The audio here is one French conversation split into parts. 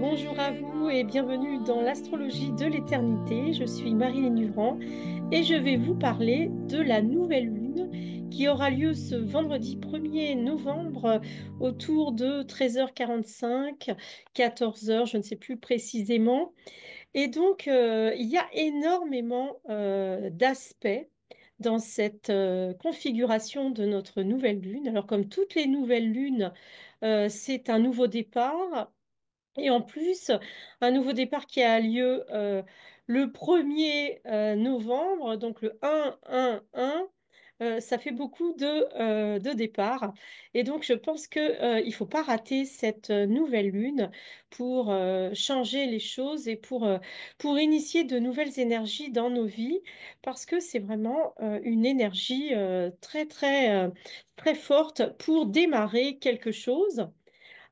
Bonjour à vous et bienvenue dans l'astrologie de l'éternité. Je suis Marilyn Duvrand et je vais vous parler de la nouvelle lune qui aura lieu ce vendredi 1er novembre autour de 13h45, 14h, je ne sais plus précisément. Et donc, il y a énormément d'aspects dans cette configuration de notre nouvelle lune. Alors, comme toutes les nouvelles lunes, c'est un nouveau départ. Et en plus, un nouveau départ qui a lieu le 1er novembre, donc le 1-1-1, ça fait beaucoup de départs. Et donc, je pense qu'il ne faut pas rater cette nouvelle lune pour changer les choses et pour initier de nouvelles énergies dans nos vies, parce que c'est vraiment une énergie très forte pour démarrer quelque chose.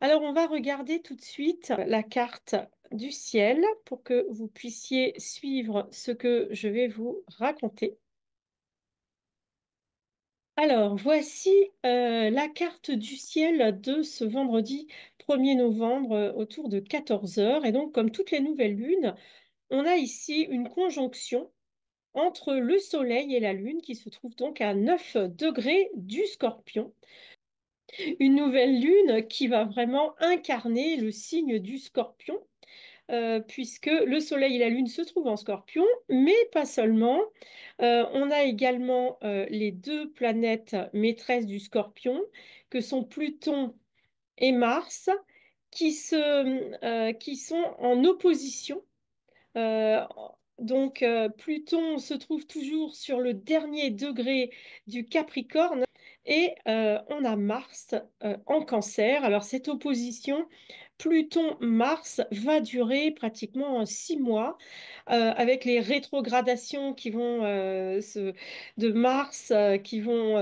Alors, on va regarder tout de suite la carte du ciel pour que vous puissiez suivre ce que je vais vous raconter. Alors, voici la carte du ciel de ce vendredi 1er novembre autour de 14 heures. Et donc, comme toutes les nouvelles lunes, on a ici une conjonction entre le Soleil et la Lune qui se trouve donc à 9 degrés du Scorpion. Une nouvelle lune qui va vraiment incarner le signe du Scorpion puisque le Soleil et la Lune se trouvent en Scorpion, mais pas seulement. On a également les deux planètes maîtresses du Scorpion, que sont Pluton et Mars, qui sont en opposition. Euh, donc, Pluton se trouve toujours sur le dernier degré du Capricorne et on a Mars en Cancer. Alors, cette opposition Pluton-Mars va durer pratiquement 6 mois avec les rétrogradations de Mars qui vont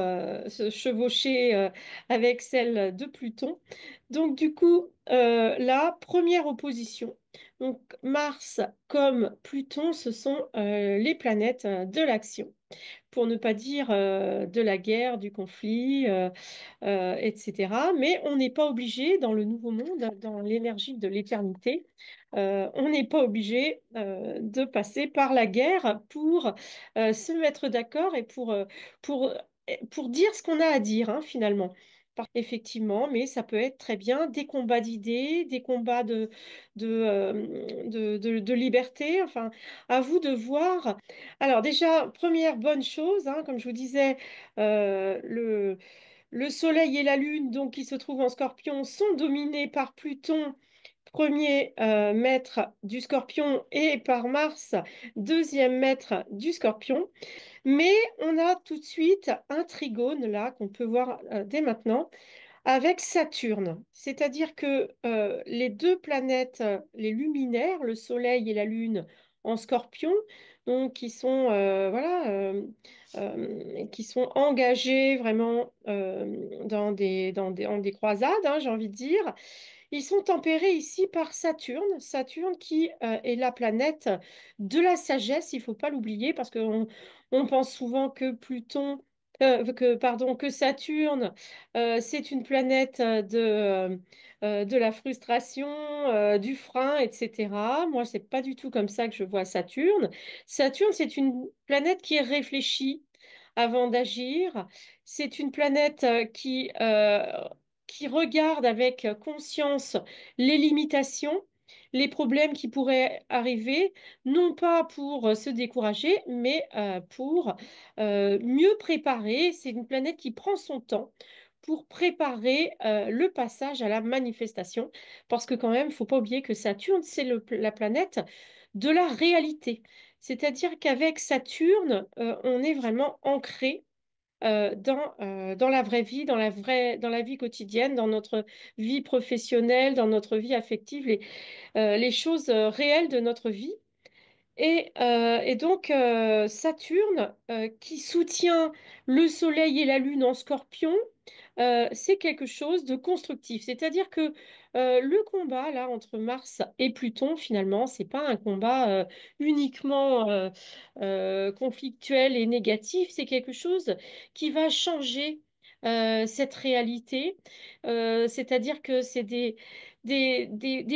se chevaucher avec celles de Pluton. Donc, du coup, la première opposition. Donc, Mars comme Pluton, ce sont les planètes de l'action, pour ne pas dire de la guerre, du conflit, etc. Mais on n'est pas obligé, dans le nouveau monde, dans l'énergie de l'éternité, on n'est pas obligé de passer par la guerre pour se mettre d'accord et pour, pour dire ce qu'on a à dire, hein, finalement. Effectivement, mais ça peut être très bien des combats d'idées, des combats de liberté. Enfin, à vous de voir. Alors déjà, première bonne chose, hein, comme je vous disais, le Soleil et la Lune, donc, qui se trouvent en Scorpion, sont dominés par Pluton, premier maître du Scorpion, et par Mars, deuxième maître du Scorpion. Mais on a tout de suite un trigone là qu'on peut voir dès maintenant avec Saturne. C'est-à-dire que les deux planètes, les luminaires, le Soleil et la Lune en Scorpion, donc qui sont engagés vraiment dans des croisades, hein, j'ai envie de dire. Ils sont tempérés ici par Saturne, Saturne qui est la planète de la sagesse, il ne faut pas l'oublier parce qu'on on pense souvent que que Saturne, c'est une planète de la frustration, du frein, etc. Moi, c'est pas du tout comme ça que je vois Saturne. Saturne, c'est une planète qui réfléchit avant d'agir. C'est une planète qui regarde avec conscience les limitations, les problèmes qui pourraient arriver, non pas pour se décourager, mais pour mieux préparer. C'est une planète qui prend son temps pour préparer le passage à la manifestation, parce que quand même, il ne faut pas oublier que Saturne, c'est la planète de la réalité. C'est-à-dire qu'avec Saturne, on est vraiment ancré dans la vraie vie, dans la vie quotidienne, dans notre vie professionnelle, dans notre vie affective, les choses réelles de notre vie. Et donc, Saturne, qui soutient le Soleil et la Lune en Scorpion, c'est quelque chose de constructif. C'est-à-dire que le combat là entre Mars et Pluton, finalement, c'est pas un combat uniquement conflictuel et négatif. C'est quelque chose qui va changer. cette réalité. C'est-à-dire que c'est des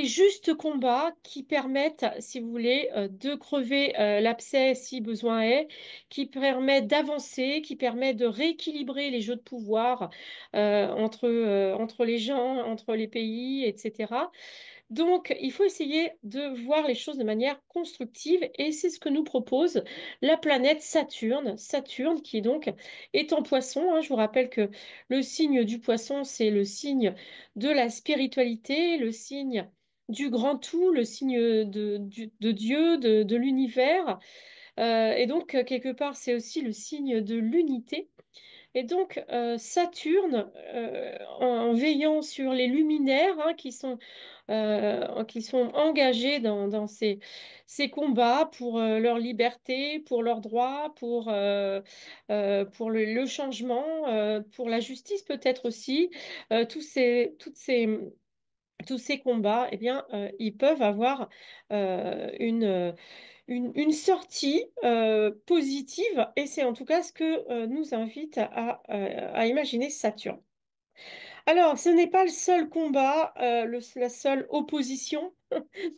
justes combats qui permettent, si vous voulez, de crever l'abcès si besoin est, qui permettent d'avancer, qui permettent de rééquilibrer les jeux de pouvoir entre les gens, entre les pays, etc. Donc, il faut essayer de voir les choses de manière constructive et c'est ce que nous propose la planète Saturne. Saturne qui donc est en poisson, hein. Je vous rappelle que le signe du poisson, c'est le signe de la spiritualité, le signe du grand tout, le signe de Dieu, de l'univers. Et donc, quelque part, c'est aussi le signe de l'unité. Et donc, Saturne, en veillant sur les luminaires hein, qui sont engagés dans ces combats pour leur liberté, pour leurs droits, pour le changement, pour la justice peut-être aussi, tous ces combats, eh bien, ils peuvent avoir une sortie positive, et c'est en tout cas ce que nous invite à imaginer Saturne. Alors, ce n'est pas le seul combat, la seule opposition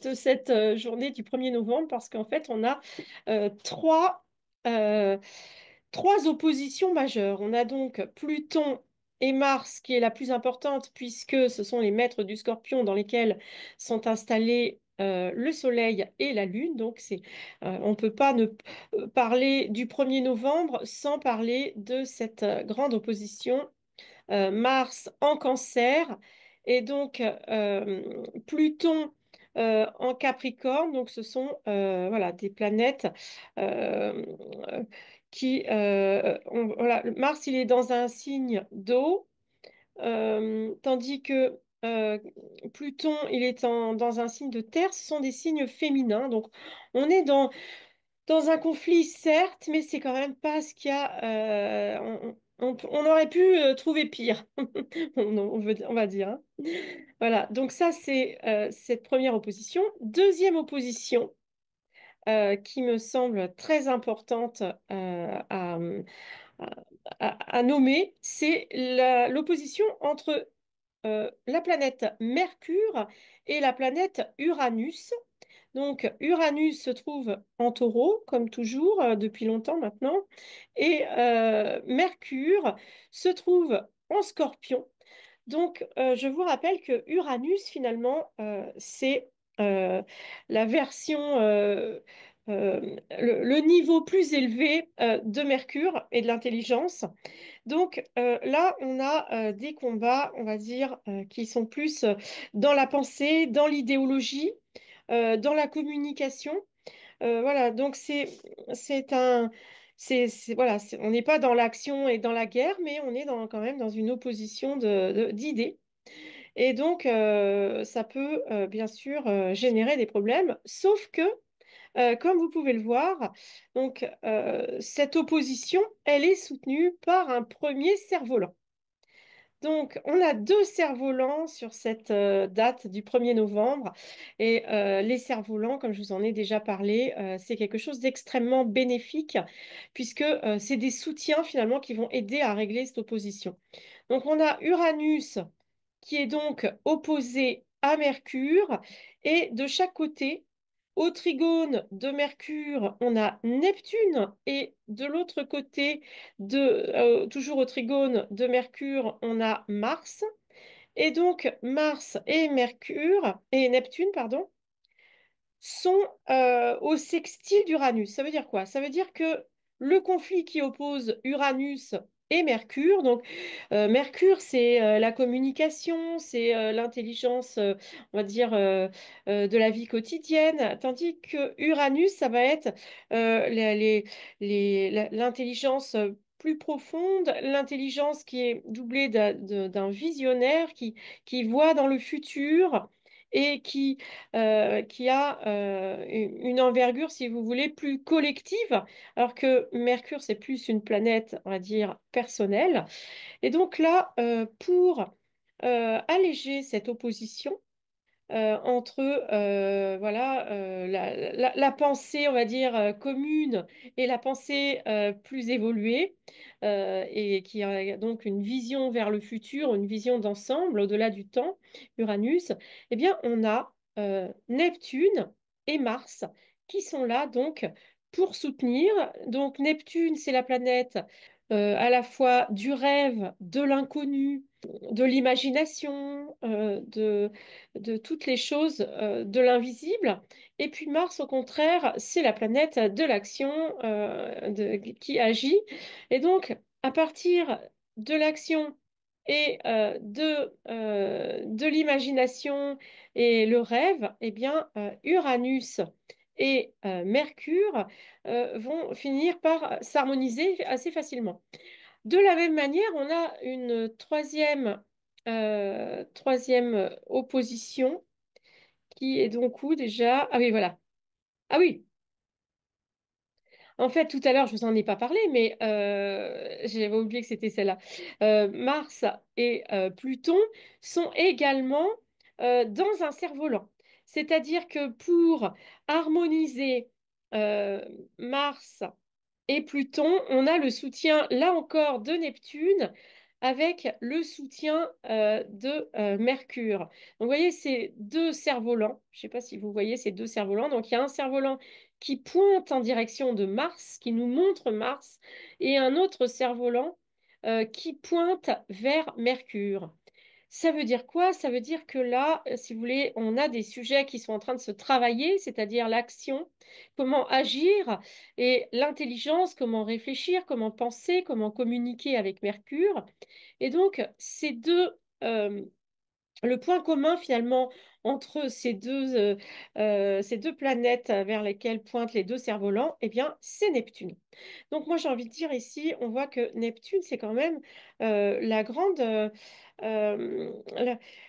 de cette journée du 1er novembre, parce qu'en fait, on a euh, trois, euh, trois oppositions majeures. On a donc Pluton et Mars, qui est la plus importante, puisque ce sont les maîtres du Scorpion dans lesquels sont installés le Soleil et la Lune. Donc, on ne peut pas ne parler du 1er novembre sans parler de cette grande opposition Mars en Cancer et donc Pluton en Capricorne. Donc ce sont voilà, des planètes euh, voilà, Mars, il est dans un signe d'eau, tandis que Pluton, il est dans un signe de terre. Ce sont des signes féminins. Donc on est dans un conflit, certes, mais c'est quand même pas ce qu'il y a. On aurait pu trouver pire, on va dire, hein. Voilà, donc ça, c'est cette première opposition. Deuxième opposition qui me semble très importante à- à nommer, c'est l'opposition entre la planète Mercure et la planète Uranus. Donc, Uranus se trouve en taureau, comme toujours, depuis longtemps maintenant, et Mercure se trouve en scorpion. Donc, je vous rappelle que Uranus, finalement, c'est euh, la version, le niveau plus élevé de Mercure et de l'intelligence. Donc là, on a des combats, on va dire, qui sont plus dans la pensée, dans l'idéologie, dans la communication. Voilà, donc c'est un voilà, on n'est pas dans l'action et dans la guerre, mais on est quand même dans une opposition d'idées. Et donc ça peut bien sûr générer des problèmes, sauf que comme vous pouvez le voir, donc cette opposition, elle est soutenue par un premier cerf-volant. Donc, on a deux cerfs-volants sur cette date du 1er novembre. Et les cerfs-volants, comme je vous en ai déjà parlé, c'est quelque chose d'extrêmement bénéfique puisque c'est des soutiens finalement qui vont aider à régler cette opposition. Donc, on a Uranus qui est donc opposé à Mercure. Et de chaque côté, au trigone de Mercure, on a Neptune. Et de l'autre côté, toujours au trigone de Mercure, on a Mars. Et donc, Mars et Mercure, et Neptune, pardon, sont au sextile d'Uranus. Ça veut dire quoi? Ça veut dire que le conflit qui oppose Uranus et Mercure, donc Mercure, c'est la communication, c'est l'intelligence, on va dire, de la vie quotidienne, tandis que Uranus, ça va être l'intelligence plus profonde, l'intelligence qui est doublée d'un visionnaire qui voit dans le futur et qui a une envergure, si vous voulez, plus collective, alors que Mercure, c'est plus une planète, on va dire, personnelle. Et donc là, pour alléger cette opposition, entre voilà, la pensée, on va dire, commune et la pensée plus évoluée, et qui a donc une vision vers le futur, une vision d'ensemble, au-delà du temps, Uranus, eh bien, on a Neptune et Mars qui sont là donc pour soutenir. Donc, Neptune, c'est la planète à la fois du rêve, de l'inconnu, de l'imagination, de toutes les choses de l'invisible. Et puis Mars, au contraire, c'est la planète de l'action qui agit. Et donc, à partir de l'action et de l'imagination et le rêve, eh bien, Uranus et Mercure vont finir par s'harmoniser assez facilement. De la même manière, on a une troisième opposition qui est donc où déjà? Ah oui, voilà. Ah oui, en fait, tout à l'heure, je vous en ai pas parlé, mais j'avais oublié que c'était celle-là. Mars et Pluton sont également dans un cerf-volant. C'est-à-dire que pour harmoniser euh, Mars et Pluton, on a le soutien, là encore, de Neptune avec le soutien de Mercure. Donc, vous voyez ces deux cerfs-volants. Je ne sais pas si vous voyez ces deux cerfs-volants. Donc, il y a un cerf-volant qui pointe en direction de Mars, qui nous montre Mars, et un autre cerf-volant qui pointe vers Mercure. Ça veut dire quoi? Ça veut dire que là, si vous voulez, on a des sujets qui sont en train de se travailler, c'est-à-dire l'action, comment agir et l'intelligence, comment réfléchir, comment penser, comment communiquer avec Mercure. Et donc, le point commun finalement entre ces deux planètes vers lesquelles pointent les deux cerfs-volants, eh bien, c'est Neptune. Donc moi j'ai envie de dire ici, on voit que Neptune, c'est quand même la grande,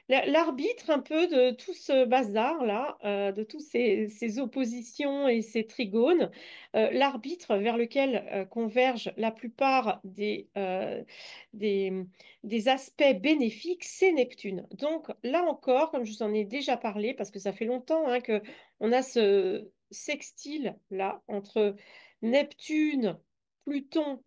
l'arbitre un peu de tout ce bazar-là, de tous ces oppositions et ces trigones, l'arbitre vers lequel convergent la plupart des, des aspects bénéfiques, c'est Neptune. Donc là encore, comme je vous en ai déjà parlé, parce que ça fait longtemps hein, que on a ce sextile-là entre Neptune, Pluton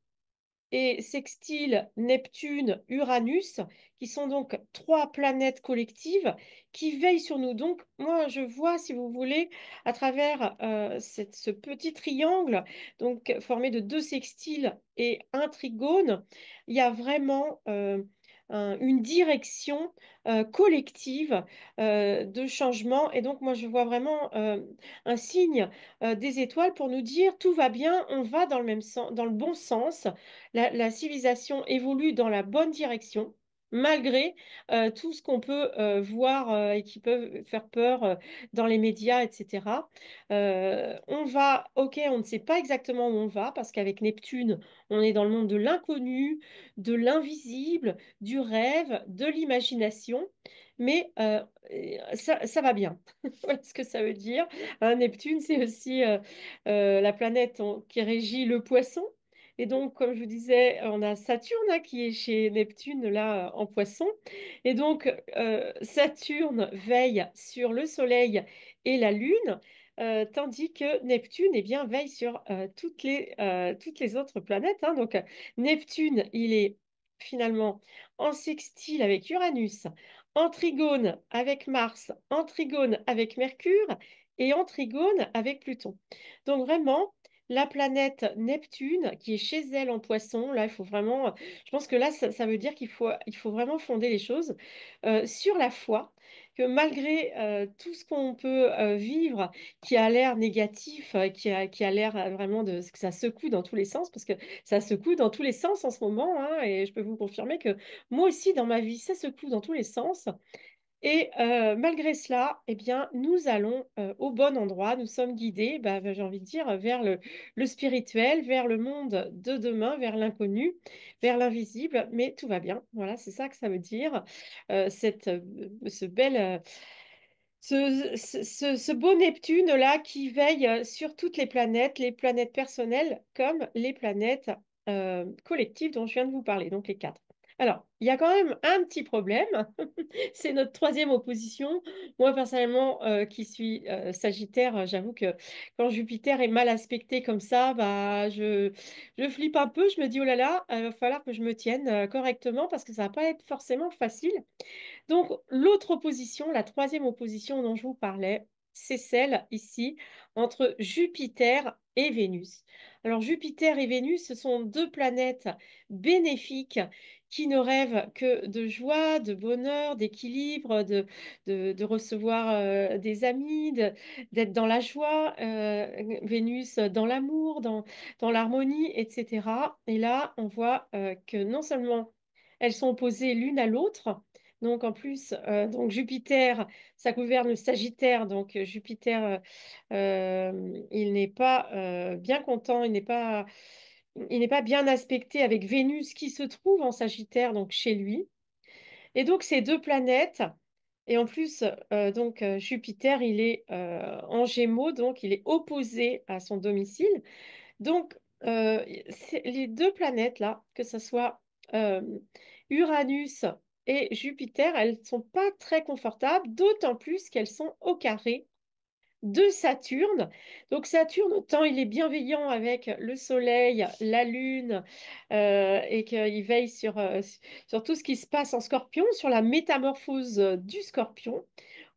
et sextile Neptune-Uranus, qui sont donc trois planètes collectives qui veillent sur nous. Donc, moi, je vois, si vous voulez, à travers ce petit triangle, donc formé de deux sextiles et un trigone, il y a vraiment une direction collective de changement. Et donc, moi, je vois vraiment un signe des étoiles pour nous dire tout va bien, on va dans le même sens, dans le bon sens, la civilisation évolue dans la bonne direction, malgré tout ce qu'on peut voir et qui peut faire peur dans les médias, etc. Ok, on ne sait pas exactement où on va, parce qu'avec Neptune, on est dans le monde de l'inconnu, de l'invisible, du rêve, de l'imagination, mais ça va bien. Voilà ce que ça veut dire. Neptune, c'est aussi la planète qui régit le poisson. Et donc, comme je vous disais, on a Saturne hein, qui est chez Neptune, là, en poisson. Et donc, Saturne veille sur le Soleil et la Lune, tandis que Neptune, eh bien, veille sur toutes les autres planètes. Hein. Donc, Neptune, il est finalement en sextile avec Uranus, en trigone avec Mars, en trigone avec Mercure et en trigone avec Pluton. Donc, vraiment, la planète Neptune, qui est chez elle en poisson, là, il faut vraiment, je pense que là, ça veut dire il faut vraiment fonder les choses sur la foi, que malgré tout ce qu'on peut vivre, qui a l'air négatif, qui a l'air vraiment que ça secoue dans tous les sens, parce que ça secoue dans tous les sens en ce moment, hein, et je peux vous confirmer que moi aussi, dans ma vie, ça secoue dans tous les sens. Et malgré cela, eh bien, nous allons au bon endroit. Nous sommes guidés, bah, j'ai envie de dire, vers le spirituel, vers le monde de demain, vers l'inconnu, vers l'invisible. Mais tout va bien. Voilà, c'est ça que ça veut dire. Ce bel, ce beau Neptune-là qui veille sur toutes les planètes personnelles comme les planètes collectives dont je viens de vous parler, donc les quatre. Alors, il y a quand même un petit problème. C'est notre troisième opposition. Moi, personnellement, qui suis Sagittaire, j'avoue que quand Jupiter est mal aspecté comme ça, bah, je flippe un peu. Je me dis, oh là là, il va falloir que je me tienne correctement parce que ça va pas être forcément facile. Donc, l'autre opposition, la troisième opposition dont je vous parlais, c'est celle ici entre Jupiter et Vénus. Alors, Jupiter et Vénus, ce sont deux planètes bénéfiques qui ne rêvent que de joie, de bonheur, d'équilibre, de recevoir des amis, d'être dans la joie, Vénus dans l'amour, dans l'harmonie, etc. Et là, on voit que non seulement elles sont opposées l'une à l'autre, donc en plus, donc Jupiter, ça gouverne le Sagittaire, donc Jupiter, il n'est pas bien content, il n'est pas bien aspecté avec Vénus qui se trouve en Sagittaire, donc chez lui. Et donc ces deux planètes, et en plus, Jupiter, il est en Gémeaux, donc il est opposé à son domicile. Donc les deux planètes là, que ce soit euh, Uranus et Jupiter, elles ne sont pas très confortables, d'autant plus qu'elles sont au carré de Saturne. Donc Saturne, autant il est bienveillant avec le Soleil, la Lune, et qu'il veille sur tout ce qui se passe en Scorpion, sur la métamorphose du Scorpion,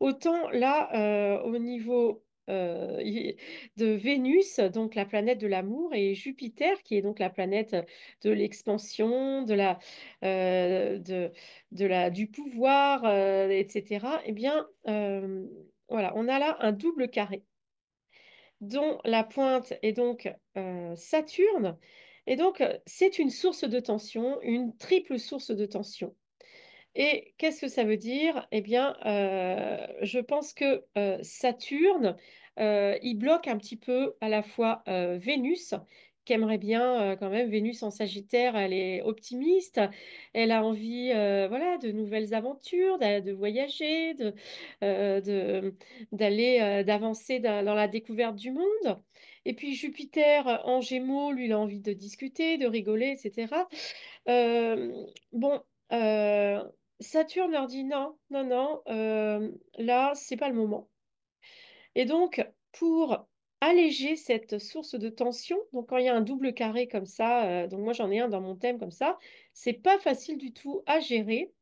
autant là, au niveau de Vénus, donc la planète de l'amour, et Jupiter, qui est donc la planète de l'expansion, du pouvoir, etc., eh bien, voilà, on a là un double carré dont la pointe est donc Saturne. Et donc, c'est une source de tension, une triple source de tension. Et qu'est-ce que ça veut dire? Eh bien, je pense que Saturne, il bloque un petit peu à la fois Vénus, qui aimerait bien quand même, Vénus en Sagittaire, elle est optimiste, elle a envie voilà, de nouvelles aventures, de voyager, d'aller, d'avancer dans la découverte du monde. Et puis Jupiter en Gémeaux, lui, il a envie de discuter, de rigoler, etc. Bon, euh, Saturne leur dit non, non, non, là, c'est pas le moment. Et donc, pour alléger cette source de tension, donc quand il y a un double carré comme ça, donc moi j'en ai un dans mon thème comme ça, c'est pas facile du tout à gérer.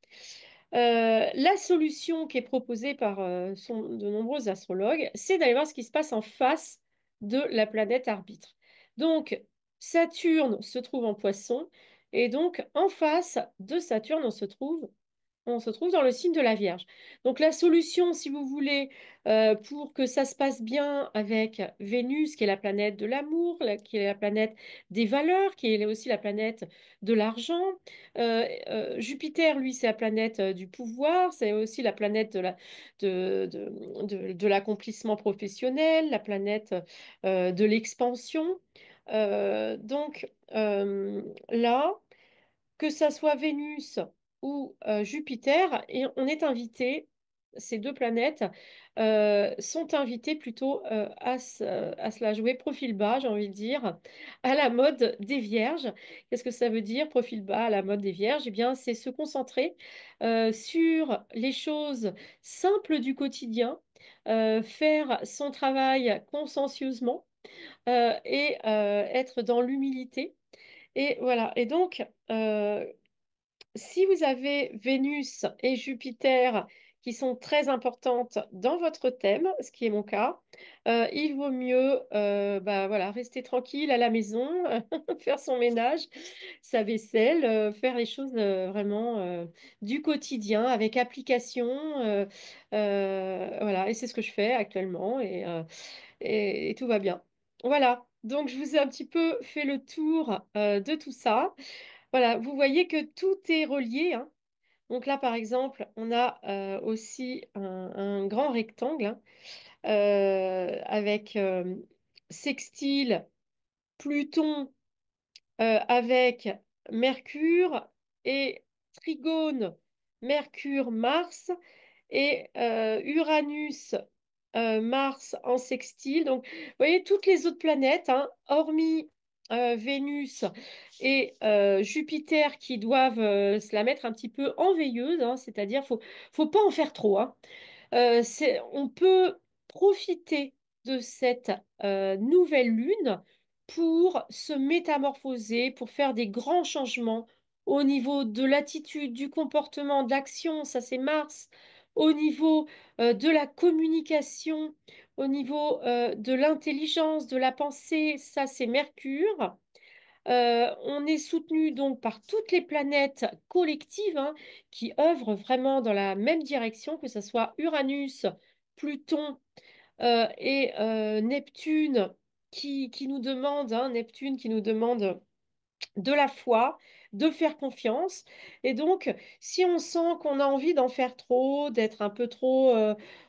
La solution qui est proposée par de nombreux astrologues, c'est d'aller voir ce qui se passe en face de la planète arbitre. Donc, Saturne se trouve en Poisson, et donc en face de Saturne, on se trouve dans le signe de la Vierge. Donc la solution, si vous voulez, pour que ça se passe bien avec Vénus, qui est la planète de l'amour, qui est la planète des valeurs, qui est aussi la planète de l'argent. Jupiter, lui, c'est la planète du pouvoir, c'est aussi la planète de l'accomplissement professionnel, la planète de l'expansion. Là, que ça soit Vénus ou Jupiter, et on est invité, ces deux planètes sont invitées plutôt à se la jouer profil bas, j'ai envie de dire, à la mode des vierges. Qu'est-ce que ça veut dire, profil bas à la mode des vierges? Eh bien, c'est se concentrer sur les choses simples du quotidien, faire son travail consciencieusement et être dans l'humilité. Et voilà. Et donc, si vous avez Vénus et Jupiter qui sont très importantes dans votre thème, ce qui est mon cas, il vaut mieux bah, voilà, rester tranquille à la maison, faire son ménage, sa vaisselle, faire les choses vraiment du quotidien avec application. Voilà, et c'est ce que je fais actuellement et tout va bien. Voilà, donc je vous ai un petit peu fait le tour de tout ça. Voilà, vous voyez que tout est relié, hein. Donc là, par exemple, on a aussi un grand rectangle hein, avec sextile, Pluton avec Mercure et trigone Mercure-Mars et Uranus, Mars en sextile. Donc, vous voyez, toutes les autres planètes, hein, hormis Vénus et Jupiter qui doivent se la mettre un petit peu en veilleuse, hein, c'est-à-dire faut pas en faire trop, hein. On peut profiter de cette nouvelle lune pour se métamorphoser, pour faire des grands changements au niveau de l'attitude, du comportement, de l'action, ça c'est Mars, au niveau de la communication, au niveau de l'intelligence, de la pensée, ça c'est Mercure. On est soutenu donc par toutes les planètes collectives, hein, qui œuvrent vraiment dans la même direction, que ce soit Uranus, Pluton et Neptune qui nous demande, hein, Neptune qui nous demande de la foi, de faire confiance. Et donc, si on sent qu'on a envie d'en faire trop, d'être un peu trop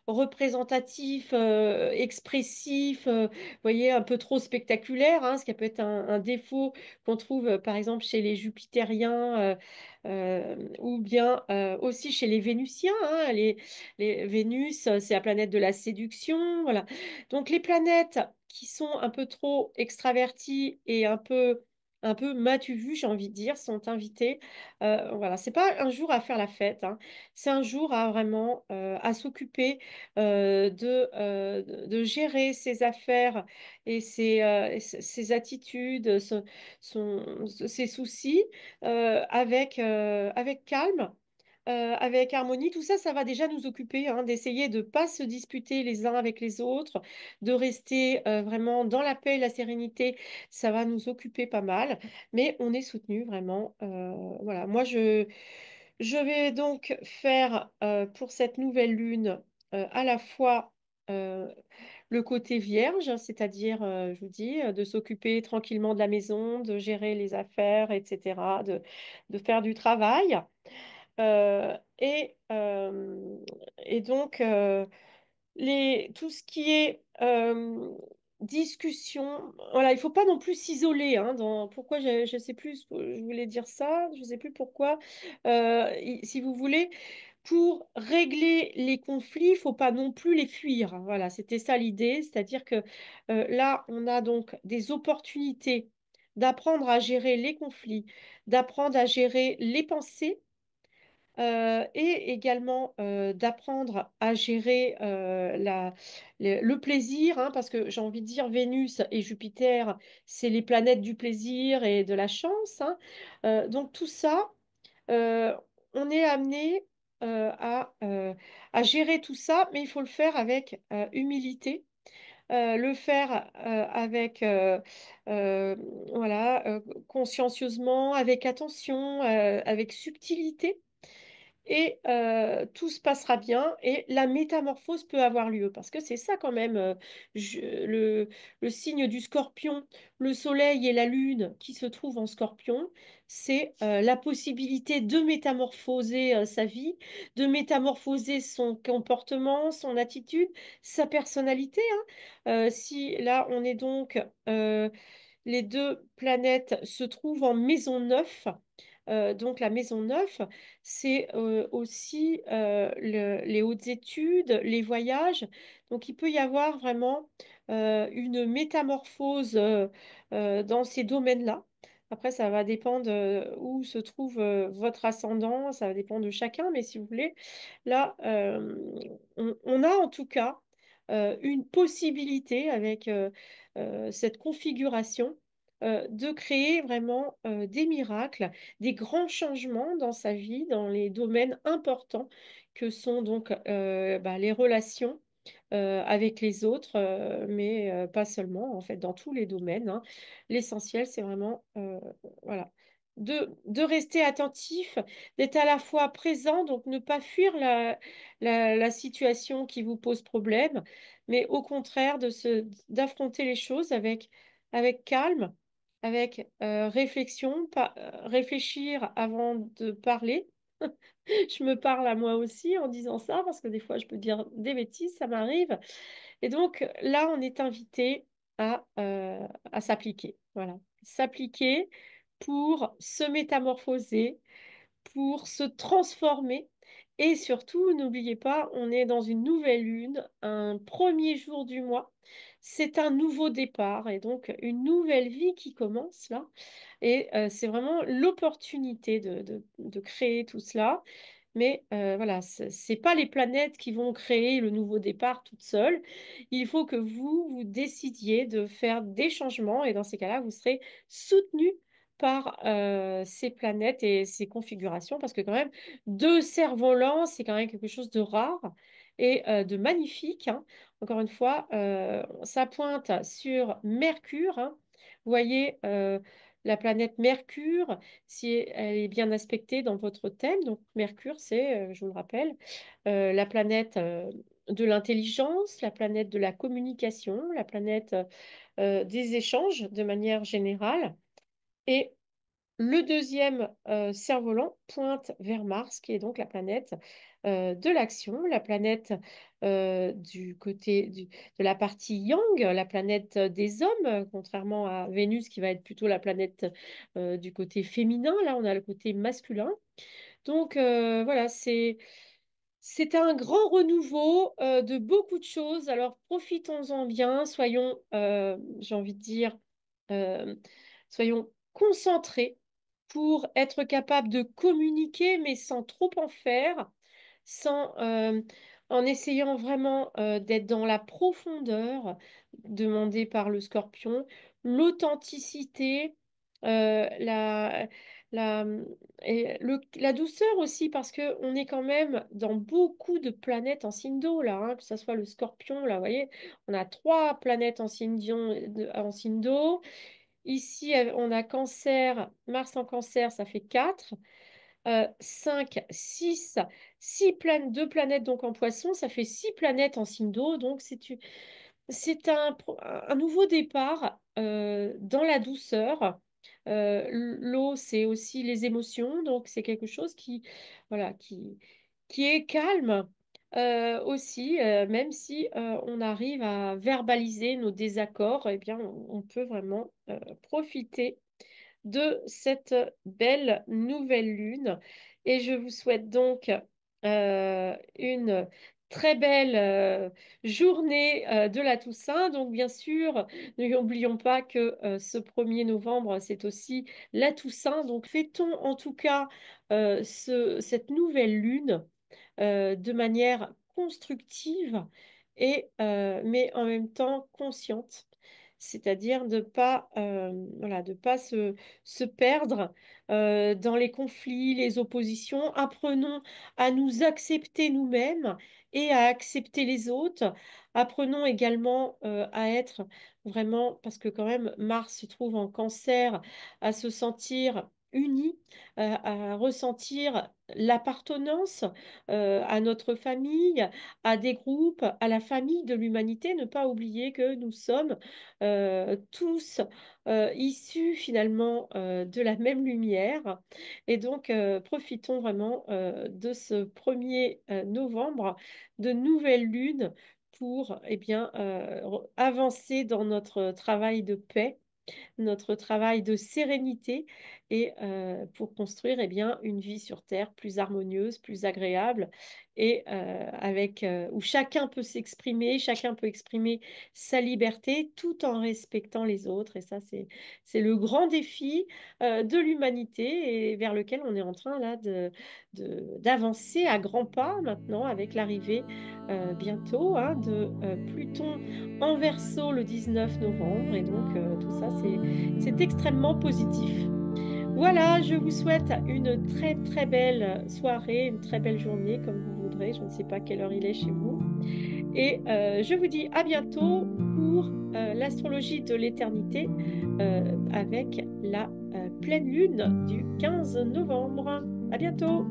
représentatif, expressif, vous voyez, un peu trop spectaculaire, hein, ce qui peut être un défaut qu'on trouve, par exemple, chez les Jupitériens, ou bien aussi chez les Vénusiens, hein. Les Vénus, c'est la planète de la séduction, voilà. Donc, les planètes qui sont un peu trop extraverties et un peu m'as-tu vu, j'ai envie de dire, sont invités. Voilà, c'est pas un jour à faire la fête, hein. C'est un jour à vraiment à s'occuper de gérer ses affaires et ses attitudes, ses soucis avec calme, avec harmonie. Tout ça, ça va déjà nous occuper, hein, d'essayer de ne pas se disputer les uns avec les autres, de rester vraiment dans la paix et la sérénité. Ça va nous occuper pas mal, mais on est soutenu vraiment. Voilà, je vais donc faire pour cette nouvelle lune à la fois le côté vierge, c'est-à-dire, je vous dis, de s'occuper tranquillement de la maison, de gérer les affaires, etc., de faire du travail. Euh, et, euh, et donc, tout ce qui est discussion, voilà, il faut pas non plus s'isoler, hein, pourquoi je sais plus, je voulais dire ça, je sais plus pourquoi. Si vous voulez, pour régler les conflits, il faut pas non plus les fuir, hein. Voilà, c'était ça l'idée, c'est-à-dire que là, on a donc des opportunités d'apprendre à gérer les conflits, d'apprendre à gérer les pensées et également d'apprendre à gérer le plaisir, hein, parce que j'ai envie de dire Vénus et Jupiter, c'est les planètes du plaisir et de la chance, hein. Donc tout ça, euh, on est amené à gérer tout ça, mais il faut le faire avec humilité. Le faire avec euh, voilà, consciencieusement, avec attention, avec subtilité, et tout se passera bien et la métamorphose peut avoir lieu parce que c'est ça quand même le signe du scorpion, le soleil et la lune qui se trouvent en scorpion, c'est la possibilité de métamorphoser sa vie, de métamorphoser son comportement, son attitude, sa personnalité, hein. Si là on est donc les deux planètes se trouvent en maison 9. Donc la maison 9, c'est aussi les hautes études, les voyages. Donc il peut y avoir vraiment une métamorphose dans ces domaines-là. Après, ça va dépendre où se trouve votre ascendant, ça va dépendre de chacun, mais si vous voulez, là, on a en tout cas une possibilité avec cette configuration de créer vraiment des miracles, des grands changements dans sa vie, dans les domaines importants que sont donc bah, les relations avec les autres, mais pas seulement, en fait, dans tous les domaines, hein. L'essentiel, c'est vraiment, voilà, de rester attentif, d'être à la fois présent, donc ne pas fuir la situation qui vous pose problème, mais au contraire, d'affronter les choses avec calme, avec réflexion, réfléchir avant de parler. Je me parle à moi aussi en disant ça, parce que des fois, je peux dire des bêtises, ça m'arrive. Et donc, là, on est invité à s'appliquer. Voilà. S'appliquer pour se métamorphoser, pour se transformer Et surtout, n'oubliez pas, on est dans une nouvelle lune, un premier jour du mois. C'est un nouveau départ et donc une nouvelle vie qui commence là. Et c'est vraiment l'opportunité de créer tout cela. Mais voilà, c'est pas les planètes qui vont créer le nouveau départ toutes seules. Il faut que vous décidiez de faire des changements et dans ces cas-là, vous serez soutenu par ces planètes et ces configurations parce que quand même, deux cerfs-volants, c'est quand même quelque chose de rare et de magnifique, hein. Encore une fois, ça pointe sur Mercure, hein. Vous voyez, la planète Mercure, si elle est bien aspectée dans votre thème. Donc Mercure, c'est, je vous le rappelle, la planète de l'intelligence, la planète de la communication, la planète des échanges de manière générale. Et le deuxième cerf-volant pointe vers Mars, qui est donc la planète de l'action, la planète du côté de la partie yang, la planète des hommes, contrairement à Vénus qui va être plutôt la planète du côté féminin. Là, on a le côté masculin. Donc voilà, c'est un grand renouveau de beaucoup de choses. Alors profitons-en bien, soyons, j'ai envie de dire, euh, soyons concentrés pour être capable de communiquer, mais sans trop en faire, sans, en essayant vraiment d'être dans la profondeur demandée par le scorpion, l'authenticité, la, et la douceur aussi, parce qu'on est quand même dans beaucoup de planètes en signe d'eau, là, hein, que ce soit le scorpion, là, vous voyez, on a trois planètes en signe d'eau. Ici, on a Cancer, Mars en Cancer, ça fait 4. 5, 6, 2 planètes donc en Poisson, ça fait 6 planètes en signe d'eau, donc c'est un nouveau départ dans la douceur. L'eau, c'est aussi les émotions, donc c'est quelque chose voilà, qui est calme aussi, même si on arrive à verbaliser nos désaccords, eh bien, on peut vraiment profiter de cette belle nouvelle lune. Et je vous souhaite donc une très belle journée de la Toussaint. Donc bien sûr, n'oublions pas que ce 1er novembre, c'est aussi la Toussaint. Donc fêtons en tout cas cette nouvelle lune de manière constructive mais en même temps consciente. C'est-à-dire de pas, voilà, de pas se perdre dans les conflits, les oppositions. Apprenons à nous accepter nous-mêmes et à accepter les autres. Apprenons également à être vraiment, parce que quand même Mars se trouve en Cancer, à se sentir unis, à ressentir l'appartenance à notre famille, à des groupes, à la famille de l'humanité. Ne pas oublier que nous sommes tous issus finalement de la même lumière. Et donc, profitons vraiment de ce 1er novembre de nouvelle lune pour eh bien, avancer dans notre travail de paix, notre travail de sérénité et pour construire eh bien, une vie sur Terre plus harmonieuse, plus agréable et où chacun peut s'exprimer, chacun peut exprimer sa liberté tout en respectant les autres. Et ça, c'est le grand défi de l'humanité et vers lequel on est en train là d'avancer à grands pas maintenant avec l'arrivée bientôt hein, de Pluton en Verseau le 19 novembre. Et donc, tout ça, c'est extrêmement positif. Voilà, je vous souhaite une très très belle soirée, une très belle journée, comme vous voudrez. Je ne sais pas quelle heure il est chez vous. Et je vous dis à bientôt pour l'astrologie de l'éternité avec la pleine lune du 15 novembre. À bientôt!